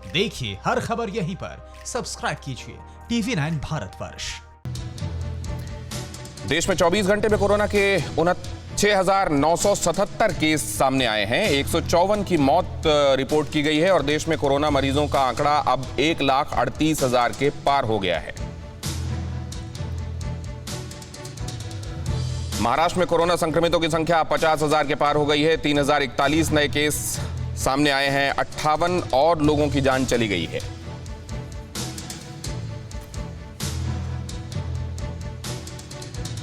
देखिए हर खबर यहीं पर, सब्सक्राइब कीजिए TV9 भारतवर्ष। देश में 24 घंटे में कोरोना के 6,977 केस सामने आए हैं। 154 की मौत रिपोर्ट की गई है और देश में कोरोना मरीजों का आंकड़ा अब 1,38,000 के पार हो गया है। महाराष्ट्र में कोरोना संक्रमितों की संख्या 50,000 के पार हो गई है। 3,041 नए केस सामने आए हैं। 58 और लोगों की जान चली गई है।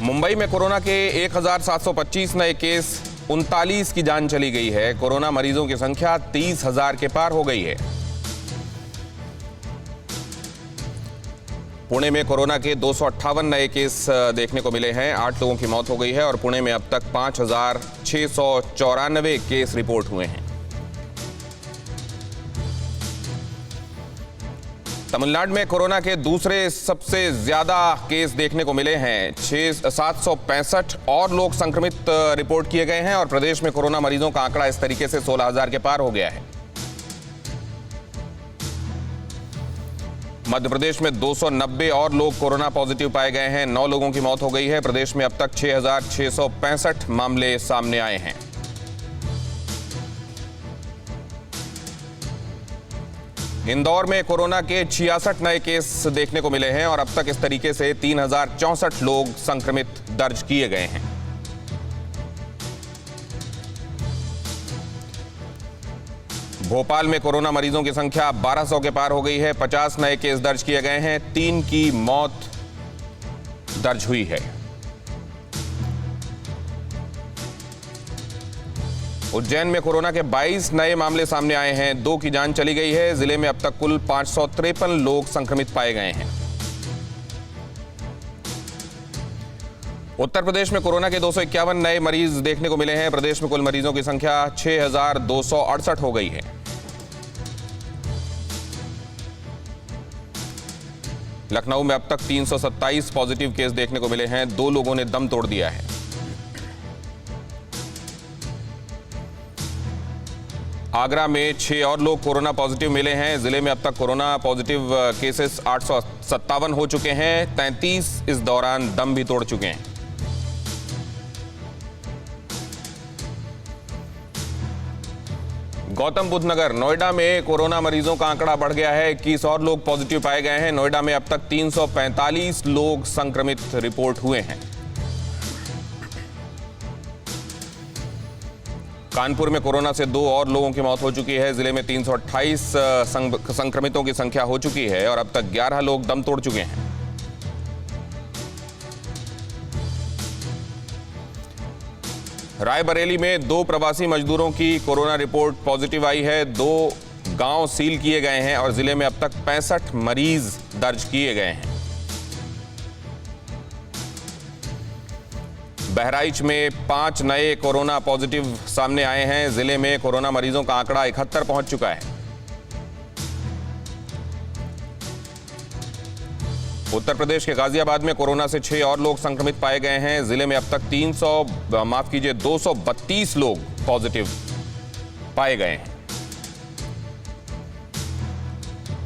मुंबई में कोरोना के 1,725 नए केस, 39 की जान चली गई है। कोरोना मरीजों की संख्या 30,000 के पार हो गई है। पुणे में कोरोना के 258 नए केस देखने को मिले हैं। 8 लोगों की मौत हो गई है और पुणे में अब तक 5,694 केस रिपोर्ट हुए हैं। तमिलनाडु में कोरोना के दूसरे सबसे ज्यादा केस देखने को मिले हैं। 765 और लोग संक्रमित रिपोर्ट किए गए हैं और प्रदेश में कोरोना मरीजों का आंकड़ा इस तरीके से 16,000 के पार हो गया है। मध्य प्रदेश में 290 और लोग कोरोना पॉजिटिव पाए गए हैं। 9 लोगों की मौत हो गई है। प्रदेश में अब तक 6,665 मामले सामने आए हैं। इंदौर में कोरोना के 66 नए केस देखने को मिले हैं और अब तक इस तरीके से 3,064 लोग संक्रमित दर्ज किए गए हैं। भोपाल में कोरोना मरीजों की संख्या 1,200 के पार हो गई है। 50 नए केस दर्ज किए गए हैं। 3 की मौत दर्ज हुई है। उज्जैन में कोरोना के 22 नए मामले सामने आए हैं। 2 की जान चली गई है। जिले में अब तक कुल 553 लोग संक्रमित पाए गए हैं। उत्तर प्रदेश में कोरोना के 251 नए मरीज देखने को मिले हैं। प्रदेश में कुल मरीजों की संख्या 6,268 हो गई है। लखनऊ में अब तक 327 पॉजिटिव केस देखने को मिले हैं। 2 लोगों ने दम तोड़ दिया है। आगरा में 6 और लोग कोरोना पॉजिटिव मिले हैं। जिले में अब तक कोरोना पॉजिटिव केसेस 857 हो चुके हैं। 33 इस दौरान दम भी तोड़ चुके हैं। गौतम बुद्ध नगर नोएडा में कोरोना मरीजों का आंकड़ा बढ़ गया है। 21 और लोग पॉजिटिव पाए गए हैं। नोएडा में अब तक 345 लोग संक्रमित रिपोर्ट हुए हैं। कानपुर में कोरोना से 2 और लोगों की मौत हो चुकी है। जिले में 328 संक्रमितों की संख्या हो चुकी है और अब तक 11 लोग दम तोड़ चुके हैं। रायबरेली में 2 प्रवासी मजदूरों की कोरोना रिपोर्ट पॉजिटिव आई है। 2 गांव सील किए गए हैं और जिले में अब तक 65 मरीज दर्ज किए गए हैं। बहराइच में 5 नए कोरोना पॉजिटिव सामने आए हैं। जिले में कोरोना मरीजों का आंकड़ा 71 पहुंच चुका है। उत्तर प्रदेश के गाजियाबाद में कोरोना से 6 और लोग संक्रमित पाए गए हैं। जिले में अब तक 232 लोग पॉजिटिव पाए गए हैं।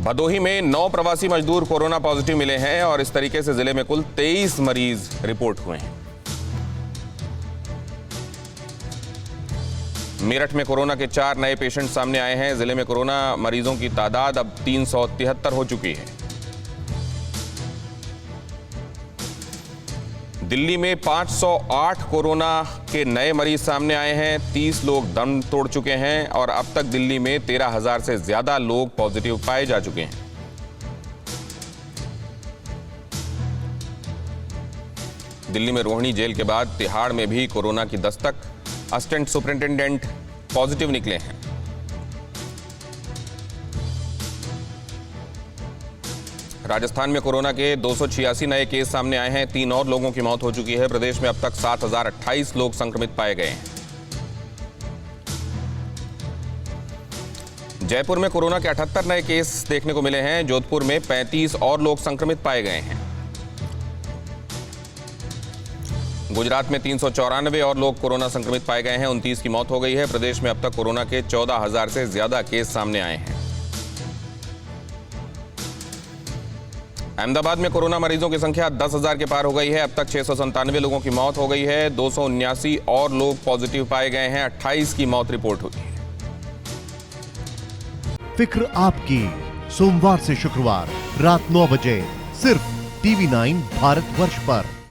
भदोही में 9 प्रवासी मजदूर कोरोना पॉजिटिव मिले हैं और इस तरीके से जिले में कुल 23 मरीज रिपोर्ट हुए हैं। मेरठ में कोरोना के 4 नए पेशेंट सामने आए हैं। जिले में कोरोना मरीजों की तादाद अब 373 हो चुकी है। दिल्ली में 508 कोरोना के नए मरीज सामने आए हैं। 30 लोग दम तोड़ चुके हैं और अब तक दिल्ली में 13,000 से ज्यादा लोग पॉजिटिव पाए जा चुके हैं। दिल्ली में रोहिणी जेल के बाद तिहाड़ में भी कोरोना की दस्तक। असिस्टेंट सुपरिंटेंडेंट पॉजिटिव निकले हैं। राजस्थान में कोरोना के 286 नए केस सामने आए हैं। 3 और लोगों की मौत हो चुकी है। प्रदेश में अब तक 7,028 लोग संक्रमित पाए गए हैं। जयपुर में कोरोना के 78 नए केस देखने को मिले हैं। जोधपुर में 35 और लोग संक्रमित पाए गए हैं। गुजरात में 394 और लोग कोरोना संक्रमित पाए गए हैं। 29 की मौत हो गई है। प्रदेश में अब तक कोरोना के 14,000 से ज्यादा केस सामने आए हैं। अहमदाबाद में कोरोना मरीजों की संख्या 10,000 के पार हो गई है। अब तक 697 लोगों की मौत हो गई है। 279 और लोग पॉजिटिव पाए गए हैं। 28 की मौत रिपोर्ट हुई है। फिक्र आपकी, सोमवार से शुक्रवार रात 9 बजे सिर्फ TV9 भारतवर्ष पर।